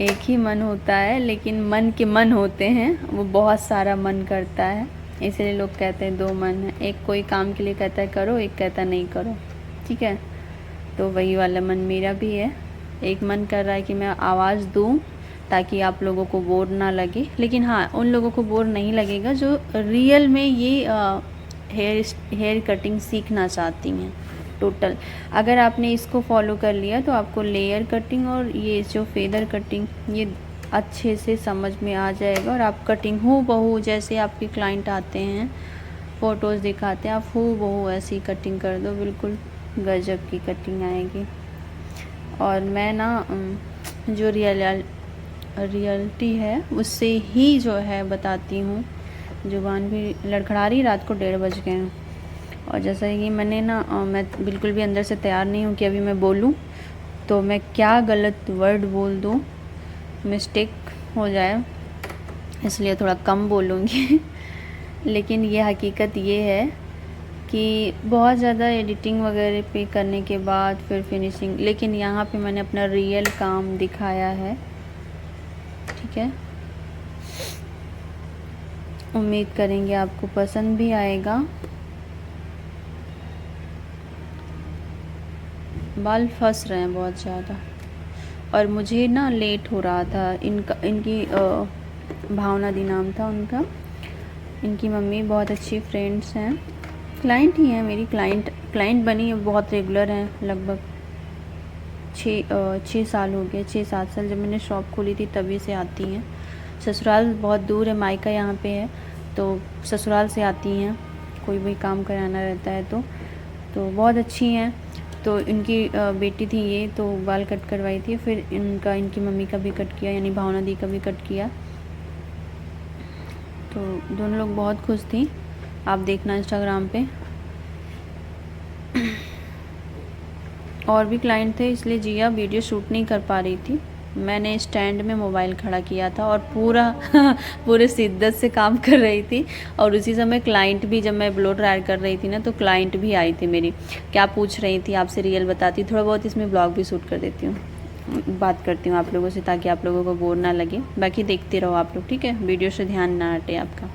एक ही मन होता है, लेकिन मन के मन होते हैं, वो बहुत सारा मन करता है। इसलिए लोग कहते हैं 2 मन है, एक कोई काम के लिए कहता है करो, एक कहता है नहीं करो, ठीक है। तो वही वाला मन मेरा भी है। एक मन कर रहा है कि मैं आवाज़ दूं ताकि आप लोगों को बोर ना लगे, लेकिन हाँ, उन लोगों को बोर नहीं लगेगा जो रियल में ये हेयर कटिंग सीखना चाहती हैं टोटल। अगर आपने इसको फॉलो कर लिया तो आपको लेयर कटिंग और ये जो फेदर कटिंग, ये अच्छे से समझ में आ जाएगा। और आप कटिंग हूबहू जैसे आपके क्लाइंट आते हैं, फ़ोटोज़ दिखाते हैं, आप हूबहू ऐसी कटिंग कर दो, बिल्कुल गजब की कटिंग आएगी। और मैं ना जो रियलिटी है उससे ही जो है बताती हूँ। जुबान भी लड़खड़ा रही, रात को 1:30 बज गए हैं। और जैसा कि मैंने ना, मैं बिल्कुल भी अंदर से तैयार नहीं हूँ कि अभी मैं बोलूँ तो मैं क्या गलत वर्ड बोल दूँ, मिस्टेक हो जाए, इसलिए थोड़ा कम बोलूँगी लेकिन ये हकीकत ये है कि बहुत ज़्यादा एडिटिंग वगैरह पे करने के बाद फिर फिनिशिंग, लेकिन यहाँ पे मैंने अपना रियल काम दिखाया है, ठीक है। उम्मीद करेंगे आपको पसंद भी आएगा। बाल फंस रहे हैं बहुत ज़्यादा, और मुझे ना लेट हो रहा था। इनकी भावना दी नाम था उनका, इनकी मम्मी बहुत अच्छी फ्रेंड्स हैं, क्लाइंट ही हैं मेरी, क्लाइंट बनी है, बहुत रेगुलर हैं। लगभग 6 साल हो गए, 6-7 साल। जब मैंने शॉप खोली थी तभी से आती हैं। ससुराल बहुत दूर है, मायका यहाँ पे है, तो ससुराल से आती हैं, कोई भी काम कराना रहता है तो बहुत अच्छी हैं। तो इनकी बेटी थी ये, तो बाल कट करवाई थी, फिर इनकी मम्मी का भी कट किया, यानी भावना दी का भी कट किया। तो दोनों लोग बहुत खुश थी, आप देखना इंस्टाग्राम पे। और भी क्लाइंट थे, इसलिए जिया वीडियो शूट नहीं कर पा रही थी। मैंने स्टैंड में मोबाइल खड़ा किया था और पूरे शिद्दत से काम कर रही थी। और उसी समय क्लाइंट भी, जब मैं ब्लो ड्रायर कर रही थी ना, तो क्लाइंट भी आई थी मेरी, क्या पूछ रही थी आपसे रियल बताती, थोड़ा बहुत इसमें ब्लॉग भी शूट कर देती हूँ, बात करती हूँ आप लोगों से, ताकि आप लोगों को बोर ना लगे। बाकी देखते रहो आप लोग, ठीक है, वीडियो से ध्यान ना हटे आपका।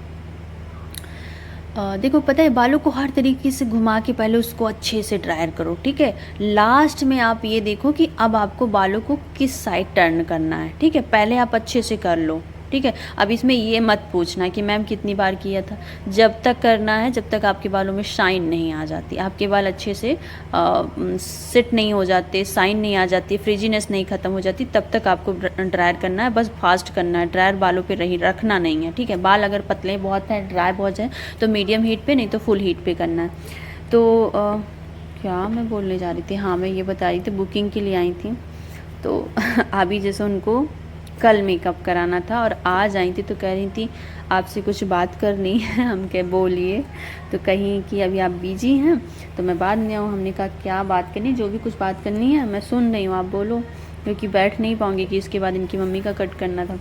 देखो पता है, बालों को हर तरीके से घुमा के पहले उसको अच्छे से ड्रायर करो, ठीक है। लास्ट में आप ये देखो कि अब आपको बालों को किस साइड टर्न करना है, ठीक है। पहले आप अच्छे से कर लो, ठीक है। अब इसमें ये मत पूछना कि मैम कितनी बार किया था, जब तक करना है जब तक आपके बालों में शाइन नहीं आ जाती, आपके बाल अच्छे से सेट नहीं हो जाते, शाइन नहीं आ जाती, फ्रिजीनेस नहीं ख़त्म हो जाती, तब तक आपको ड्रायर करना है। बस फास्ट करना है, ड्रायर बालों पे रखना नहीं है, ठीक है। बाल अगर पतले बहुत हैं, ड्राई बहुत हैं, तो मीडियम हीट पे, नहीं तो फुल हीट पे करना है। तो क्या मैं बोलने जा रही थी, हाँ मैं ये बता रही थी, बुकिंग के लिए आई थी। तो अभी जैसे उनको कल मेकअप कराना था और आज आई थी, तो कह रही थी आपसे कुछ बात करनी है। हम कह बोलिए, तो कहीं कि अभी आप बिजी हैं तो मैं बाद में आऊँ। हमने कहा क्या बात करनी, जो भी कुछ बात करनी है मैं सुन रही हूँ, आप बोलो, क्योंकि बैठ नहीं पाऊँगी कि इसके बाद इनकी मम्मी का कट करना था।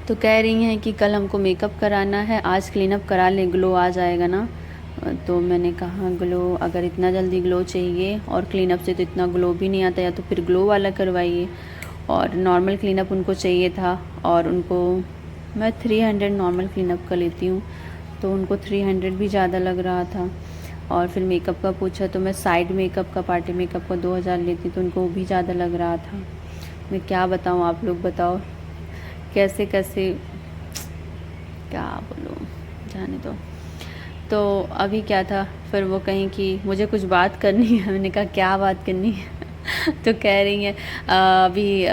तो कह रही हैं कि कल हमको मेकअप कराना है, आज क्लीनअप करा ले, ग्लो आ जाएगा ना। तो मैंने कहा ग्लो, अगर इतना जल्दी ग्लो चाहिए और क्लीनअप से तो इतना ग्लो भी नहीं आता, या तो फिर ग्लो वाला करवाइए। और नॉर्मल क्लीनअप उनको चाहिए था, और उनको मैं 300 नॉर्मल क्लीनअप का लेती हूँ, तो उनको 300 भी ज़्यादा लग रहा था। और फिर मेकअप का पूछा तो मैं साइड मेकअप का, पार्टी मेकअप का 2000 लेती, तो उनको वो भी ज़्यादा लग रहा था। मैं क्या बताऊँ, आप लोग बताओ कैसे कैसे, क्या बोलूँ, जाने दो। तो अभी क्या था, फिर वो कहीं कि मुझे कुछ बात करनी है। मैंने कहा क्या बात करनी है। तो कह रही हैं अभी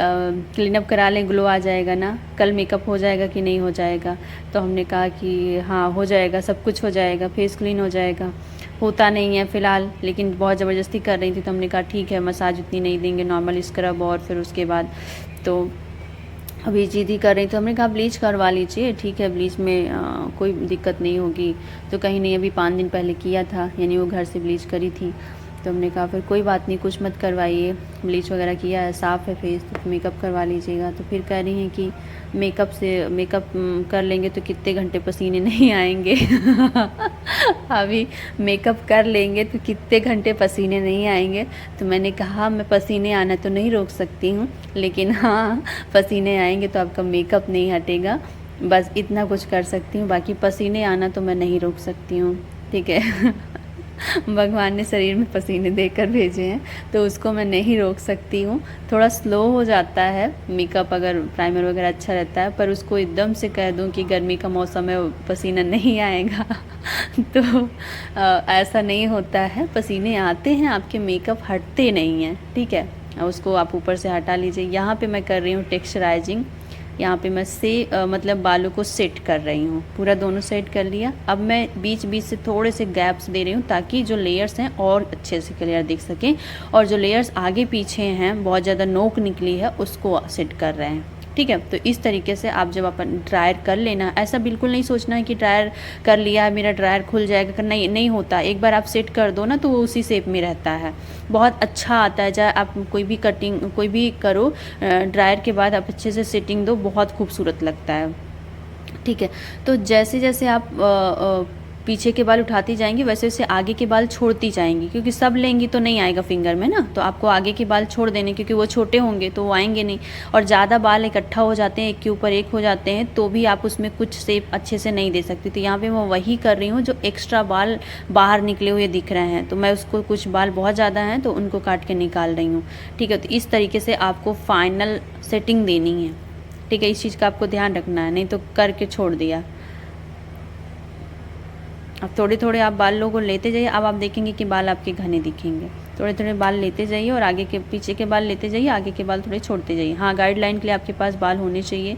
क्लीनअप करा लें, ग्लो आ जाएगा ना, कल मेकअप हो जाएगा कि नहीं हो जाएगा। तो हमने कहा कि हाँ हो जाएगा, सब कुछ हो जाएगा, फेस क्लीन हो जाएगा। होता नहीं है फ़िलहाल, लेकिन बहुत ज़बरदस्ती कर रही थी, तो हमने कहा ठीक है, मसाज उतनी नहीं देंगे, नॉर्मल स्क्रब और फिर उसके बाद। तो अभी जिद ही कर रही, तो हमने कहा ब्लीच करवा लीजिए, ठीक है, ब्लीच में कोई दिक्कत नहीं होगी। तो कहीं नहीं, अभी 5 दिन पहले किया था, यानी वो घर से ब्लीच करी थी। तो हमने कहा फिर कोई बात नहीं, कुछ मत करवाइए, ब्लीच वगैरह किया है, साफ़ है फेस, तो मेकअप करवा लीजिएगा। तो फिर कह रही हैं कि मेकअप कर लेंगे तो कितने घंटे पसीने नहीं आएंगे। अभी मेकअप कर लेंगे तो कितने घंटे पसीने नहीं आएंगे। तो मैंने कहा मैं पसीने आना तो नहीं रोक सकती हूँ, लेकिन हाँ पसीने आएंगे तो आपका मेकअप नहीं हटेगा, बस इतना कुछ कर सकती हूँ, बाकी पसीने आना तो मैं नहीं रोक सकती हूँ, ठीक है। भगवान ने शरीर में पसीने देकर भेजे हैं, तो उसको मैं नहीं रोक सकती हूँ। थोड़ा स्लो हो जाता है मेकअप, अगर प्राइमर वगैरह अच्छा रहता है, पर उसको एकदम से कह दूँ कि गर्मी का मौसम है, पसीना नहीं आएगा। तो ऐसा नहीं होता है, पसीने आते हैं, आपके मेकअप हटते नहीं हैं, ठीक है। उसको आप ऊपर से हटा लीजिए। यहाँ पे मैं कर रही हूँ टेक्सचराइजिंग, यहाँ पे मैं मतलब बालों को सेट कर रही हूँ, पूरा दोनों सेट कर लिया। अब मैं बीच बीच से थोड़े से गैप्स दे रही हूँ, ताकि जो लेयर्स हैं और अच्छे से क्लियर दिख सकें, और जो लेयर्स आगे पीछे हैं, बहुत ज़्यादा नोक निकली है, उसको सेट कर रहे हैं, ठीक है। तो इस तरीके से आप जब अपन ड्रायर कर लेना, ऐसा बिल्कुल नहीं सोचना है कि ड्रायर कर लिया है मेरा ड्रायर खुल जाएगा, नहीं होता। एक बार आप सेट कर दो ना, तो वो उसी शेप में रहता है, बहुत अच्छा आता है। चाहे आप कोई भी कटिंग कोई भी करो, ड्रायर के बाद आप अच्छे से सेटिंग दो, बहुत खूबसूरत लगता है, ठीक है। तो जैसे जैसे आप पीछे के बाल उठाती जाएंगी, वैसे वैसे आगे के बाल छोड़ती जाएंगी, क्योंकि सब लेंगी तो नहीं आएगा फिंगर में ना, तो आपको आगे के बाल छोड़ देने, क्योंकि वो छोटे होंगे तो वो आएंगे नहीं। और ज़्यादा बाल इकट्ठा हो जाते हैं, एक के ऊपर एक हो जाते हैं, तो भी आप उसमें कुछ शेप अच्छे से नहीं दे सकती। तो यहाँ पे मैं वही कर रही हूँ, जो एक्स्ट्रा बाल बाहर निकले हुए दिख रहे हैं, तो मैं उसको, कुछ बाल बहुत ज़्यादा हैं तो उनको काट के निकाल रही हूँ, ठीक है। तो इस तरीके से आपको फाइनल सेटिंग देनी है, ठीक है। इस चीज़ का आपको ध्यान रखना है, नहीं तो करके छोड़ दिया। अब थोड़े थोड़े आप बालों को लेते जाइए, अब आप देखेंगे कि बाल आपके घने दिखेंगे। थोड़े थोड़े बाल लेते जाइए, और आगे के पीछे के बाल लेते जाइए, आगे के बाल थोड़े छोड़ते जाइए। हाँ, गाइडलाइन के लिए आपके पास बाल होने चाहिए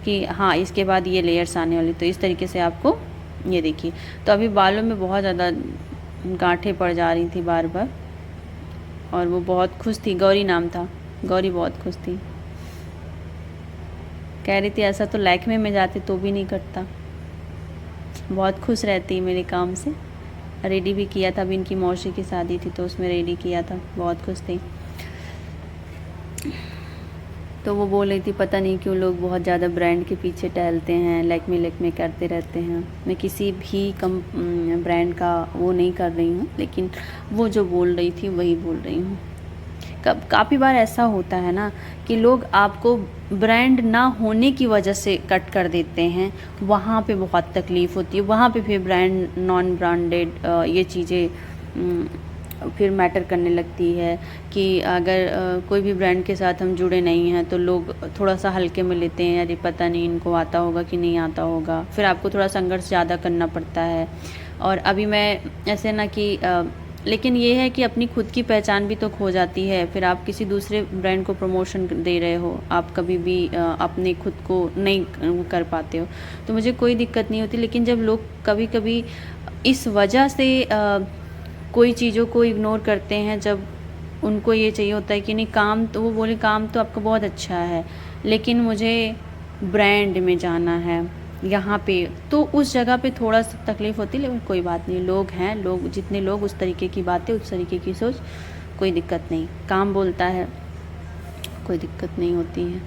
कि हाँ इसके बाद ये लेयर्स आने वाली, तो इस तरीके से आपको ये देखिए। तो अभी बालों में बहुत ज़्यादा गांठें पड़ जा रही थी बार बार, और वो बहुत खुश थी, गौरी नाम था, गौरी बहुत खुश थी, कह रही थी ऐसा तो लैक्मे में जाते तो भी नहीं कटता। बहुत खुश रहती है मेरे काम से। रेडी भी किया था, अभी इनकी मौसी की शादी थी तो उसमें रेडी किया था, बहुत खुश थी। तो वो बोल रही थी पता नहीं क्यों लोग बहुत ज़्यादा ब्रांड के पीछे टहलते हैं, लैक्मे लैक्मे करते रहते हैं। मैं किसी भी ब्रांड का वो नहीं कर रही हूँ, लेकिन वो जो बोल रही थी वही बोल रही हूँ। काफ़ी बार ऐसा होता है ना कि लोग आपको ब्रांड ना होने की वजह से कट कर देते हैं, वहाँ पे बहुत तकलीफ़ होती है। वहाँ पे फिर ब्रांड नॉन ब्रांडेड ये चीज़ें फिर मैटर करने लगती है कि अगर कोई भी ब्रांड के साथ हम जुड़े नहीं हैं तो लोग थोड़ा सा हल्के में लेते हैं, अरे पता नहीं इनको आता होगा कि नहीं आता होगा, फिर आपको थोड़ा संघर्ष ज़्यादा करना पड़ता है। और अभी मैं ऐसे ना कि लेकिन ये है कि अपनी खुद की पहचान भी तो खो जाती है, फिर आप किसी दूसरे ब्रांड को प्रमोशन दे रहे हो, आप कभी भी अपने खुद को नहीं कर पाते हो, तो मुझे कोई दिक्कत नहीं होती। लेकिन जब लोग कभी कभी इस वजह से कोई चीज़ों को इग्नोर करते हैं, जब उनको ये चाहिए होता है कि नहीं काम, तो वो बोले काम तो आपका बहुत अच्छा है लेकिन मुझे ब्रांड में जाना है यहाँ पे, तो उस जगह पे थोड़ा सा तकलीफ़ होती है। लेकिन कोई बात नहीं, लोग हैं, लोग जितने लोग उस तरीके की बातें, उस तरीके की सोच, कोई दिक्कत नहीं, काम बोलता है, कोई दिक्कत नहीं होती है।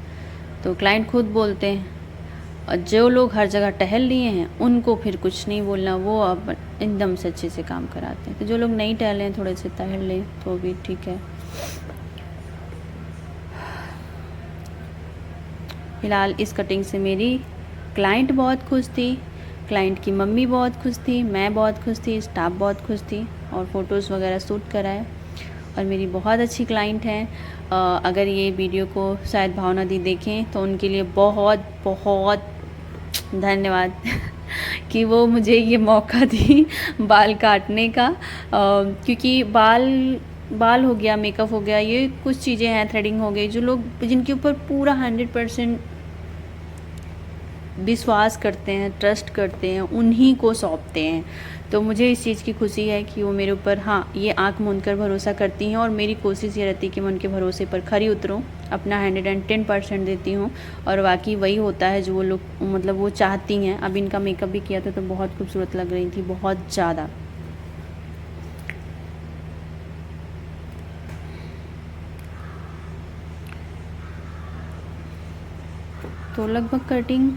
तो क्लाइंट खुद बोलते हैं, और जो लोग हर जगह टहल लिए हैं उनको फिर कुछ नहीं बोलना, वो अब एकदम से अच्छे से काम कराते हैं। तो जो लोग नहीं टहले हैं थोड़े से टहल लें तो भी ठीक है। फ़िलहाल इस कटिंग से मेरी क्लाइंट बहुत खुश थी, क्लाइंट की मम्मी बहुत खुश थी, मैं बहुत खुश थी, स्टाफ बहुत खुश थी, और फ़ोटोज़ वगैरह शूट कराए, और मेरी बहुत अच्छी क्लाइंट हैं। अगर ये वीडियो को शायद भावना दी देखें तो उनके लिए बहुत बहुत धन्यवाद कि वो मुझे ये मौका दी बाल काटने का, क्योंकि बाल हो गया, मेकअप हो गया, ये कुछ चीज़ें हैं, थ्रेडिंग हो गई, जो लोग जिनके ऊपर पूरा 100% विश्वास करते हैं, ट्रस्ट करते हैं, उन्हीं को सौंपते हैं। तो मुझे इस चीज़ की खुशी है कि वो मेरे ऊपर ये आँख मूंद कर भरोसा करती हैं, और मेरी कोशिश ये रहती है कि मैं उनके भरोसे पर खरी उतरूँ, अपना 110% देती हूँ, और वाकई वही होता है जो वो लोग मतलब वो चाहती हैं। अब इनका मेकअप भी किया था तो बहुत खूबसूरत लग रही थी, बहुत ज़्यादा। तो लगभग कटिंग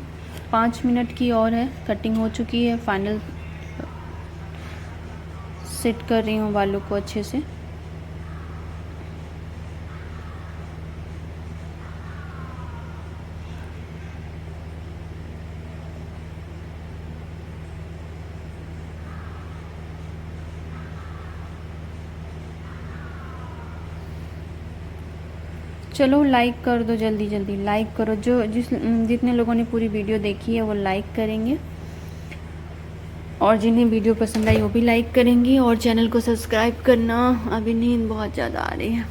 5 मिनट की और है, कटिंग हो चुकी है, फाइनल सेट कर रही हूँ बालों को अच्छे से। चलो लाइक कर दो, जल्दी जल्दी लाइक करो, जितने लोगों ने पूरी वीडियो देखी है वो लाइक करेंगे, और जिन्हें वीडियो पसंद आई वो भी लाइक करेंगी, और चैनल को सब्सक्राइब करना। अभी नींद बहुत ज़्यादा आ रही है।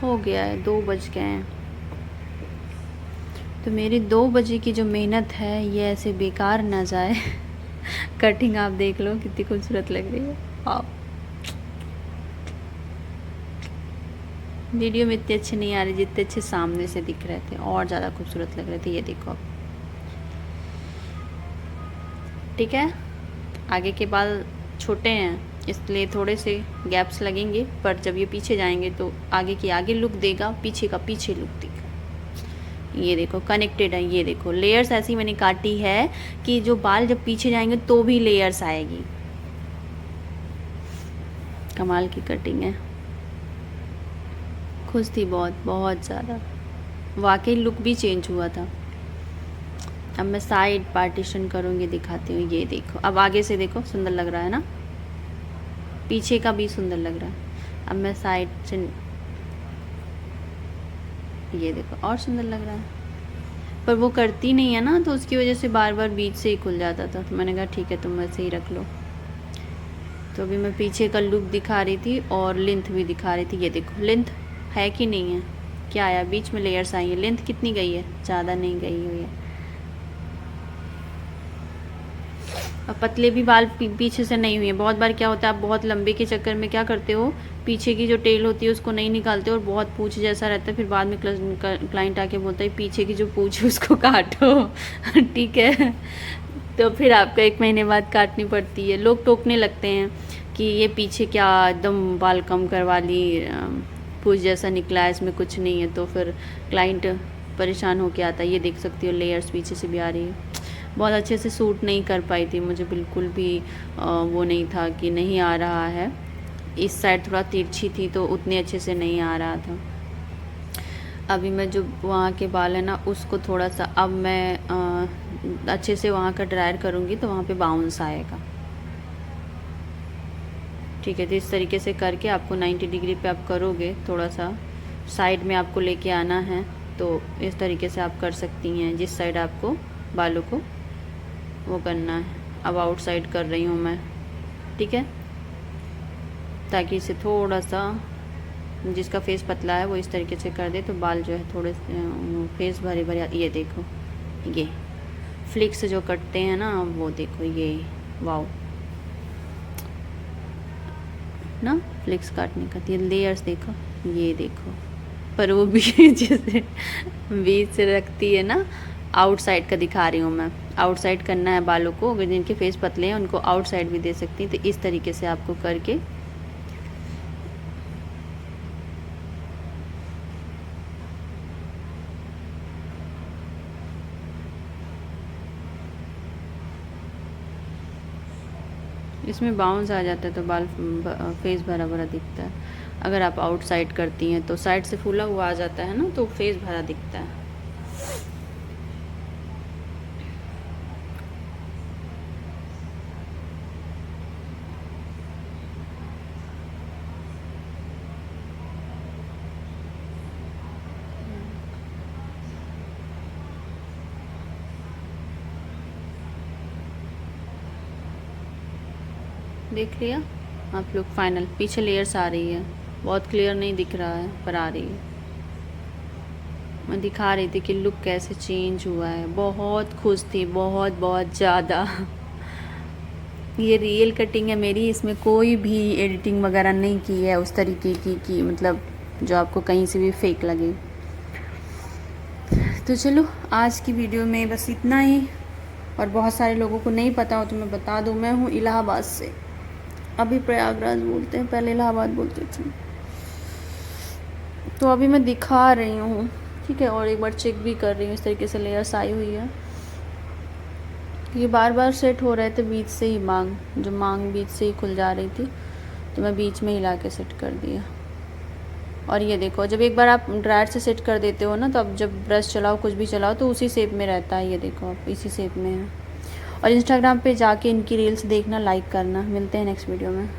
हो गया है, 2 बज गए हैं, तो मेरी 2 बजे की जो मेहनत है ये ऐसे बेकार ना जाए। कटिंग आप देख लो कितनी खूबसूरत लग रही है। आप वीडियो में इतने अच्छे नहीं आ रहे जितने अच्छे सामने से दिख रहे थे, और ज़्यादा खूबसूरत लग रहे थे। ये देखो आप, ठीक है। आगे के बाल छोटे हैं इसलिए थोड़े से गैप्स लगेंगे, पर जब ये पीछे जाएंगे तो आगे की आगे लुक देगा, पीछे का पीछे लुक देगा। ये देखो कनेक्टेड है, ये देखो लेयर्स ऐसी मैंने काटी है कि जो बाल जब पीछे जाएंगे तो भी लेयर्स आएगी। कमाल की कटिंग है, खुश थी बहुत बहुत ज़्यादा, वाकई लुक भी चेंज हुआ था। अब मैं साइड पार्टीशन करूँगी, दिखाती हूँ। ये देखो अब आगे से देखो, सुंदर लग रहा है ना, पीछे का भी सुंदर लग रहा है। अब मैं साइड से, ये देखो और सुंदर लग रहा है, पर वो करती नहीं है ना, तो उसकी वजह से बार बार बीच से ही खुल जाता था। तो मैंने कहा ठीक है तुम वैसे ही रख लो। तो अभी मैं पीछे का लुक दिखा रही थी और लेंथ भी दिखा रही थी। ये देखो लेंथ है कि नहीं है, क्या आया बीच में लेयर्स आई है, लेंथ कितनी गई है, ज़्यादा नहीं गई हुई है, पतले भी बाल पीछे से नहीं हुए। बहुत बार क्या होता है, आप बहुत लंबे के चक्कर में क्या करते हो, पीछे की जो टेल होती है उसको नहीं निकालते और बहुत पूंछ जैसा रहता है, फिर बाद में क्लाइंट आके बोलता है पीछे की जो पूंछ है उसको काटो ठीक है, तो फिर आपको 1 महीने बाद काटनी पड़ती है। लोग टोकने लगते हैं कि ये पीछे क्या एकदम बाल कम करवा ली, पूंछ जैसा निकला है, इसमें कुछ नहीं है, तो फिर क्लाइंट परेशान होके आता है। ये देख सकती हो लेयर्स पीछे से भी आ रही है। बहुत अच्छे से सूट नहीं कर पाई थी, मुझे बिल्कुल भी वो नहीं था कि नहीं आ रहा है। इस साइड थोड़ा तिरछी थी तो उतने अच्छे से नहीं आ रहा था। अभी मैं जो वहाँ के बाल है ना उसको थोड़ा सा अब मैं अच्छे से वहाँ का ड्रायर करूँगी तो वहाँ पे बाउंस आएगा। ठीक है, तो इस तरीके से करके आपको 90 डिग्री पे आप करोगे, थोड़ा सा साइड में आपको लेके आना है, तो इस तरीके से आप कर सकती हैं जिस साइड आपको बालों को वो करना है। अब आउट साइड कर रही हूँ मैं, ठीक है, ताकि इसे थोड़ा सा जिसका फेस पतला है वो इस तरीके से कर दे तो बाल जो है थोड़े फेस भरे भरे। ये देखो, ये फ्लिक्स जो कटते हैं ना वो देखो, ये वाओ ना, फ्लिक्स काटने का ये लेयर्स देखो, ये देखो, पर वो भी जैसे बीच से रखती है ना, आउटसाइड का दिखा रही हूँ मैं। आउटसाइड करना है बालों को, अगर जिनके फेस पतले हैं उनको आउटसाइड भी दे सकती हैं। तो इस तरीके से आपको करके इसमें बाउंस आ जाता है तो बाल फेस भरा भरा दिखता है। अगर आप आउटसाइड करती हैं तो साइड से फूला हुआ आ जाता है ना, तो फेस भरा दिखता है। देख लिया आप लोग फाइनल, पीछे लेयर्स आ रही है, बहुत क्लियर नहीं दिख रहा है पर आ रही है। मैं दिखा रही थी कि लुक कैसे चेंज हुआ है। बहुत खुश थी, बहुत बहुत ज़्यादा ये रियल कटिंग है मेरी, इसमें कोई भी एडिटिंग वगैरह नहीं की है उस तरीके की मतलब जो आपको कहीं से भी फेक लगे। तो चलो आज की वीडियो में बस इतना ही, और बहुत सारे लोगों को नहीं पता हो तो मैं बता दूँ, मैं हूँ इलाहाबाद से। अभी प्रयागराज बोलते हैं, पहले इलाहाबाद बोलते थे। तो अभी मैं दिखा रही हूँ, ठीक है, और एक बार चेक भी कर रही हूँ। इस तरीके से लेयर्स आई हुई है, ये बार बार सेट हो रहे थे बीच से ही, मांग बीच से ही खुल जा रही थी, तो मैं बीच में हिला के सेट कर दिया। और ये देखो, जब एक बार आप ड्रायर से सेट कर देते हो ना, तो अब जब ब्रश चलाओ कुछ भी चलाओ तो उसी शेप में रहता है। ये देखो आप इसी शेप में है। और इंस्टाग्राम पे जाके इनकी रील्स देखना, लाइक करना। मिलते हैं नेक्स्ट वीडियो में।